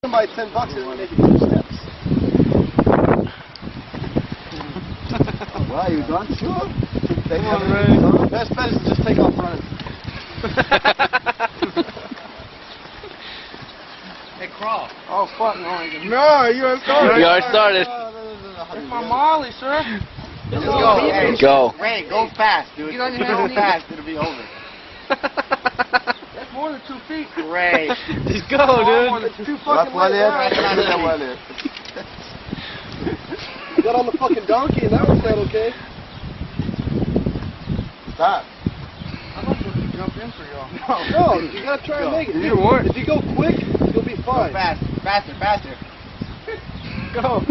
Buy $10 and make it 2 steps. Well, you done? Sure. Take on, Ray. Best bet is to just take off running. Hey, crawl. Oh, fuck, no. No, you already started. You already started. That's my Molly, sir. Let's go. Hey, Go. Ray, go fast, dude. Get on your Go hands. fast, it'll be over. That's more than 2 feet. Ray. Just go, dude. It's too fucking late. You got on the fucking donkey and that was not okay. Stop. I'm not supposed to jump in for y'all. No, you gotta try and make it. You weren't. If you go quick, you'll be Go fine. fast. Faster, faster. Go.